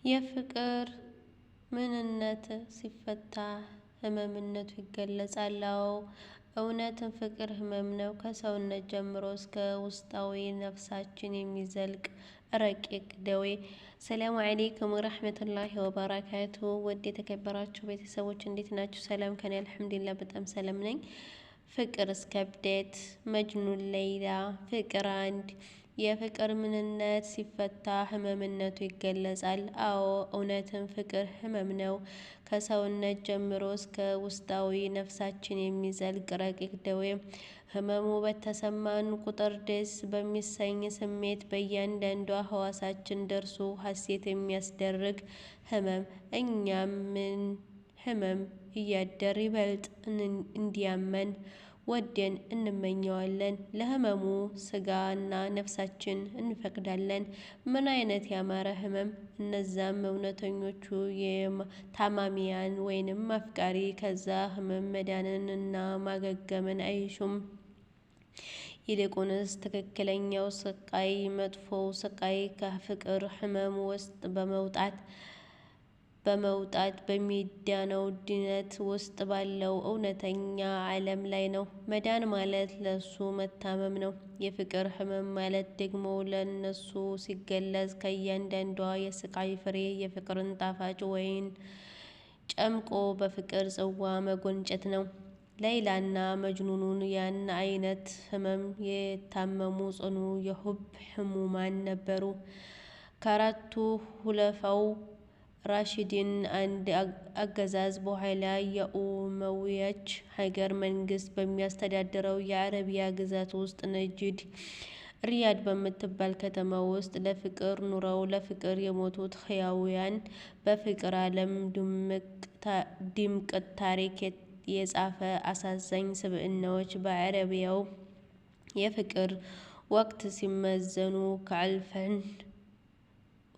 የፍቅር ምንነት ሲፈታ ህመምነቱ ይገለጻል። አዎ እውነትም ፍቅር ህመም ነው። ከሰውነት ጀምሮ እስከ ውስጣዊ ነፍሳችን የሚዘልቅ ረቂቅ ደዌ። ሰላም አለይኩም ወራህመቱላሂ ወበረካቱ። ውድ የተከበራችሁ ቤተሰቦች እንዴት ናችሁ? ሰላም ከኔ አልሐምዱሊላህ በጣም ሰላም ነኝ። ፍቅር እስከ እብደት መጅኑን ሌይላ ፍቅር አንድ የፍቅር ምንነት ሲፈታ ህመምነቱ ይገለጻል። አዎ እውነትም ፍቅር ህመም ነው። ከሰውነት ጀምሮ እስከ ውስጣዊ ነፍሳችን የሚዘልቅ ረቂቅ ደዌ። ህመሙ በተሰማን ቁጥር ደስ በሚሰኝ ስሜት በእያንዳንዷ ህዋሳችን ደርሶ ሀሴት የሚያስደርግ ህመም። እኛም ምን ህመም እያደር ይበልጥ እንዲያመን ወደን እንመኘዋለን። ለህመሙ ስጋና ነፍሳችን እንፈቅዳለን። ምን አይነት ያማረ ህመም! እነዛም እውነተኞቹ ታማሚያን ወይንም አፍቃሪ ከዛ ህመም መዳንን እና ማገገምን አይሹም። ይልቁንስ ትክክለኛው ስቃይ መጥፎው ስቃይ ከፍቅር ህመም ውስጥ በመውጣት በሚዳነው ድነት ውስጥ ባለው እውነተኛ ዓለም ላይ ነው። መዳን ማለት ለሱ መታመም ነው። የፍቅር ህመም ማለት ደግሞ ለነሱ ሲገለጽ ከእያንዳንዷ የስቃይ ፍሬ የፍቅርን ጣፋጭ ወይን ጨምቆ በፍቅር ጽዋ መጎንጨት ነው። ሌይላና መጅኑን ያን አይነት ህመም የታመሙ ጽኑ የሁብ ህሙማን ነበሩ። ከአራቱ ሁለፋው ራሺዲን አንድ አገዛዝ በኋላ የኡመውያች ሀገር መንግስት በሚያስተዳድረው የአረቢያ ግዛት ውስጥ ነጅድ ሪያድ በምትባል ከተማ ውስጥ ለፍቅር ኑረው ለፍቅር የሞቱት ህያውያን በፍቅር ዓለም ድምቅ ታሪክ የጻፈ አሳዛኝ ስብዕናዎች በአረቢያው የፍቅር ወቅት ሲመዘኑ ከአልፈን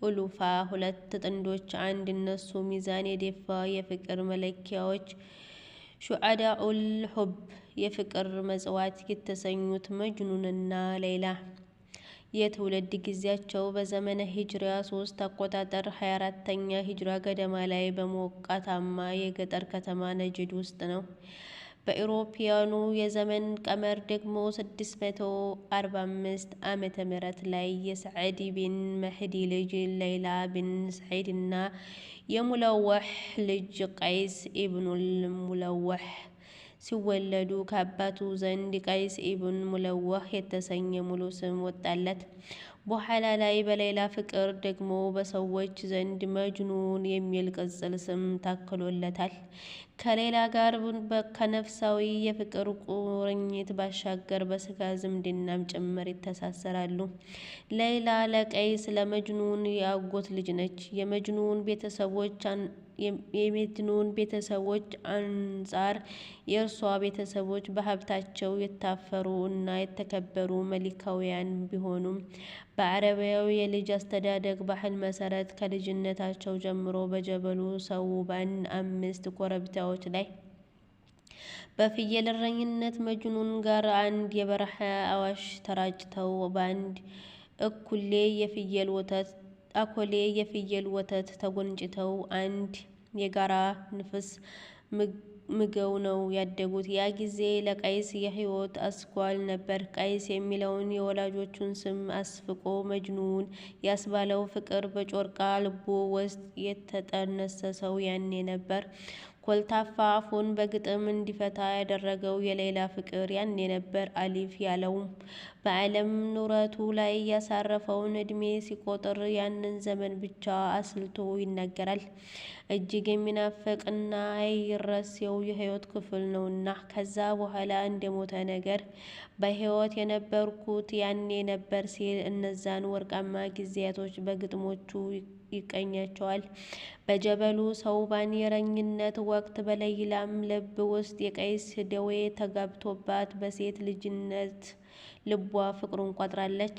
ኡሉፋ ሁለት ጥንዶች አንድ እነሱ ሚዛን የደፋ የፍቅር መለኪያዎች ሹዓዳኡል ሁብ የፍቅር መጽዋት የተሰኙት መጅኑንና ሌይላ። የትውልድ ጊዜያቸው በዘመነ ሂጅራ 3 አቆጣጠር 24ኛ ሂጅራ ገደማ ላይ በሞቃታማ የገጠር ከተማ ነጅድ ውስጥ ነው። በኢሮፓውያኑ የዘመን ቀመር ደግሞ 645 ዓመተ ምህረት ላይ የሰዕድ ቢን መህዲ ልጅ ሌይላ ቢን ሰዒድ እና የሙለወሕ ልጅ ቀይስ ኢብኑል ሙለወሕ ሲወለዱ ከአባቱ ዘንድ ቀይስ ኢብን ሙለወሕ የተሰኘ ሙሉ ስም ወጣለት። በኋላ ላይ በሌላ ፍቅር ደግሞ በሰዎች ዘንድ መጅኑን የሚል ቅጽል ስም ታክሎለታል። ከሌላ ጋር ከነፍሳዊ የፍቅር ቁርኝት ባሻገር በስጋ ዝምድናም ጭምር ይተሳሰራሉ። ሌይላ ለቀይስ ለመጅኑን የአጎት ልጅ ነች። የመጅኑን ቤተሰቦች አንጻር የእርሷ ቤተሰቦች በሀብታቸው የታፈሩ እና የተከበሩ መሊካውያን ቢሆኑም በአረቢያዊ የልጅ አስተዳደግ ባህል መሰረት ከልጅነታቸው ጀምሮ በጀበሉ ሰውባን 5 ኮረብታዎች ላይ በፍየል እረኝነት መጅኑን ጋር አንድ የበረሃ አዋሽ ተራጭተው በአንድ አኮሌ የፍየል ወተት ተጎንጭተው አንድ የጋራ ንፍስ ምገው ነው ያደጉት። ያ ጊዜ ለቀይስ የህይወት አስኳል ነበር። ቀይስ የሚለውን የወላጆቹን ስም አስፍቆ መጅኑን ያስባለው ፍቅር በጮርቃ ልቡ ውስጥ የተጠነሰሰው ያኔ ነበር። ኮልታፋ አፉን በግጥም እንዲፈታ ያደረገው የሌላ ፍቅር ያኔ ነበር። አሊፍ ያለው በዓለም ኑረቱ ላይ ያሳረፈውን እድሜ ሲቆጥር ያንን ዘመን ብቻ አስልቶ ይናገራል። እጅግ የሚናፍቅ እና አይረሴው የህይወት ክፍል ነውና። ከዛ በኋላ እንደሞተ ነገር በህይወት የነበርኩት ያኔ ነበር ሲል እነዛን ወርቃማ ጊዜያቶች በግጥሞቹ ይቀኛቸዋል። በጀበሉ ሰውባን የእረኝነት ወቅት በሌይላም ልብ ውስጥ የቀይስ ደዌ ተጋብቶባት በሴት ልጅነት ልቧ ፍቅሩን ቋጥራለች።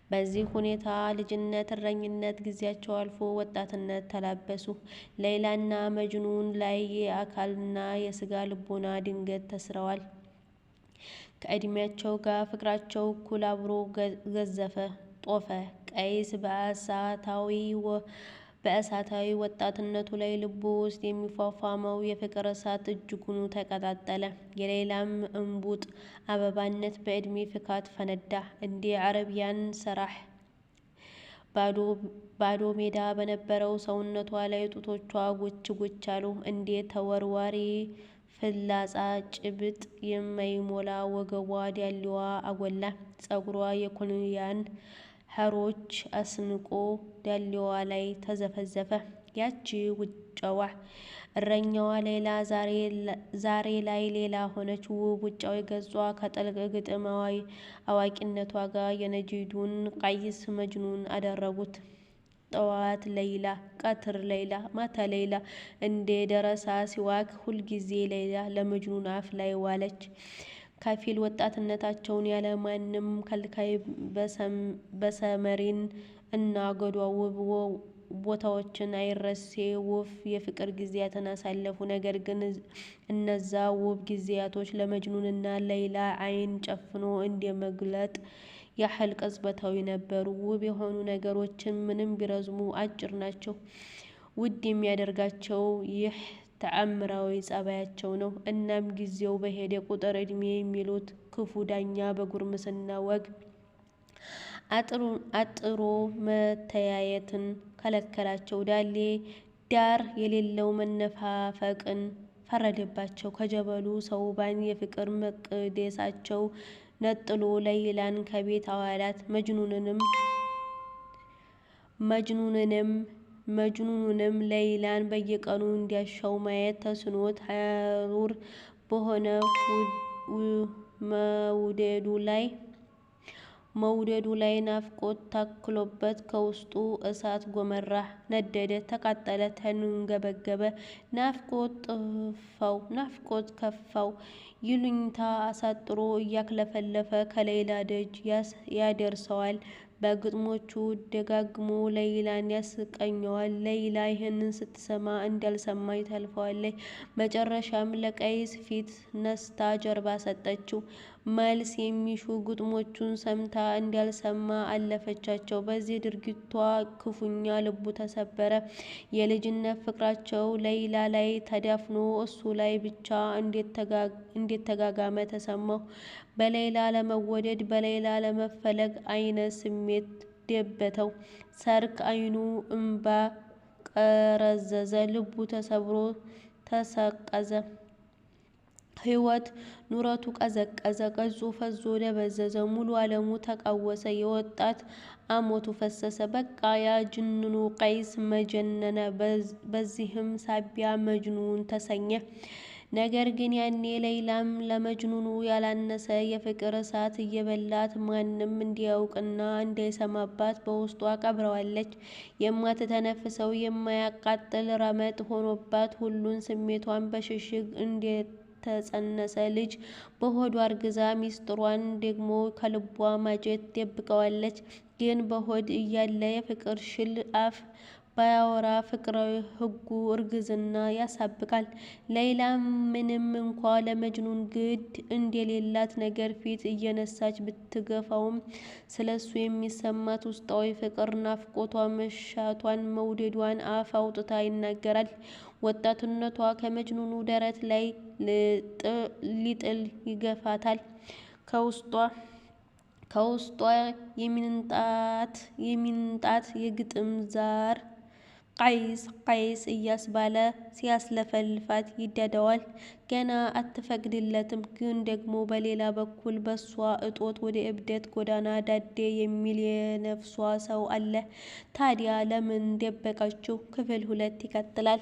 በዚህ ሁኔታ ልጅነት እረኝነት ጊዜያቸው አልፎ ወጣትነት ተላበሱ። ሌይላና መጅኑን ላይ የአካልና የስጋ ልቦና ድንገት ተስረዋል። ከእድሜያቸው ጋር ፍቅራቸው እኩል አብሮ ገዘፈ ጦፈ። ቀይስ በአሳታዊ በእሳታዊ ወጣትነቱ ላይ ልቡ ውስጥ የሚፏፏመው የፍቅር እሳት እጅጉኑ ተቀጣጠለ። የሌይላም እንቡጥ አበባነት በዕድሜ ፍካት ፈነዳ። እንደ አረቢያን ሰራህ ባዶ ሜዳ በነበረው ሰውነቷ ላይ ጡቶቿ ጉች ጉች አሉ። እንደ ተወርዋሪ ፍላጻ ጭብጥ የማይሞላ ወገቧ ዳሌዋ አጎላ። ፀጉሯ የኮንያን ሐሮች አስንቆ ዳሌዋ ላይ ተዘፈዘፈ። ያቺ ውጫዋ እረኛዋ ሌላ ዛሬ ላይ ሌላ ሆነች። ውብ ውጫዊ ገጿ ከጥልቅ ግጥም አዋቂነቷ ጋር የነጂዱን ቀይስ መጅኑን አደረጉት። ጠዋት ሌይላ፣ ቀትር ሌይላ፣ ማታ ሌይላ እንደ ደረሳ ሲዋክ ሁልጊዜ ሌይላ ለመጅኑን አፍ ላይ ዋለች። ከፊል ወጣትነታቸውን ያለ ማንም ከልካይ በሰመሪን እና ገዷ ውብ ቦታዎችን አይረሴ ውብ የፍቅር ጊዜያትን አሳለፉ። ነገር ግን እነዛ ውብ ጊዜያቶች ለመጅኑንና ሌይላ ዓይን ጨፍኖ እንደ መግለጥ ያህል ቅጽበታዊ ነበሩ። ውብ የሆኑ ነገሮችን ምንም ቢረዝሙ አጭር ናቸው። ውድ የሚያደርጋቸው ይህ ተአምራዊ ጸባያቸው ነው። እናም ጊዜው በሄደ ቁጥር ዕድሜ የሚሉት ክፉ ዳኛ በጉርምስና ወግ አጥሮ መተያየትን ከለከላቸው። ዳር የሌለው መነፋፈቅን ፈረደባቸው። ከጀበሉ ሰውባን የፍቅር መቅደሳቸው ነጥሎ ሌይላን ከቤት አዋላት። መጅኑንም ሌይላን በየቀኑ እንዲያሻው ማየት ተስኖት ሐሩር በሆነ መውደዱ ላይ ናፍቆት ታክሎበት ከውስጡ እሳት ጎመራ፣ ነደደ፣ ተቃጠለ፣ ተንገበገበ። ናፍቆት ከፋው። ይሉኝታ አሳጥሮ እያክለፈለፈ ከሌይላ ደጅ ያደርሰዋል። በግጥሞቹ ደጋግሞ ሌይላን ያስቀኘዋል። ሌይላ ይህንን ስትሰማ እንዳልሰማች ታልፈዋለች። መጨረሻም ለቀይስ ፊት ነስታ ጀርባ ሰጠችው። መልስ የሚሹ ግጥሞቹን ሰምታ እንዳልሰማ አለፈቻቸው። በዚህ ድርጊቷ ክፉኛ ልቡ ተሰበረ። የልጅነት ፍቅራቸው ሌይላ ላይ ተዳፍኖ እሱ ላይ ብቻ እንዴት ተጋጋመ ተሰማው። በሌይላ ለመወደድ በሌይላ ለመፈለግ አይነት ስሜት ደበተው። ሰርክ አይኑ እምባ ቀረዘዘ። ልቡ ተሰብሮ ተሰቀዘ። ሕይወት ኑረቱ ቀዘቀዘ። ቅርጹ ፈዞ ደበዘዘ። ሙሉ ዓለሙ ተቃወሰ። የወጣት አሞቱ ፈሰሰ። በቃ ያ ጅንኑ ቀይስ መጀነነ። በዚህም ሳቢያ መጅኑን ተሰኘ። ነገር ግን ያኔ ሌይላም ለመጅኑኑ ያላነሰ የፍቅር እሳት እየበላት ማንም እንዲያውቅና እንዳይሰማባት በውስጧ ቀብረዋለች። የማትተነፍሰው የማያቃጥል ረመጥ ሆኖባት ሁሉን ስሜቷን በሽሽግ እንደተጸነሰ ልጅ በሆዷ አርግዛ ሚስጥሯን ደግሞ ከልቧ ማጀት ደብቀዋለች። ግን በሆድ እያለ የፍቅር ሽል አፍ ባያወራ ፍቅራዊ ሕጉ እርግዝና ያሳብቃል። ሌይላ ምንም እንኳ ለመጅኑን ግድ እንደሌላት ነገር ፊት እየነሳች ብትገፋውም ስለሱ የሚሰማት ውስጣዊ ፍቅር፣ ናፍቆቷ፣ መሻቷን፣ መውደዷን አፍ አውጥታ ይናገራል። ወጣትነቷ ከመጅኑኑ ደረት ላይ ሊጥል ይገፋታል። ከውስጧ የሚንጣት የግጥም ዛር ቀይስ እያስባለ ሲያስለፈልፋት ይዳዳዋል። ገና አትፈቅድለትም። ግን ደግሞ በሌላ በኩል በሷ እጦት ወደ እብደት ጎዳና ዳዴ የሚል የነፍሷ ሰው አለ። ታዲያ ለምን ደበቀችው? ክፍል 2 ይቀጥላል።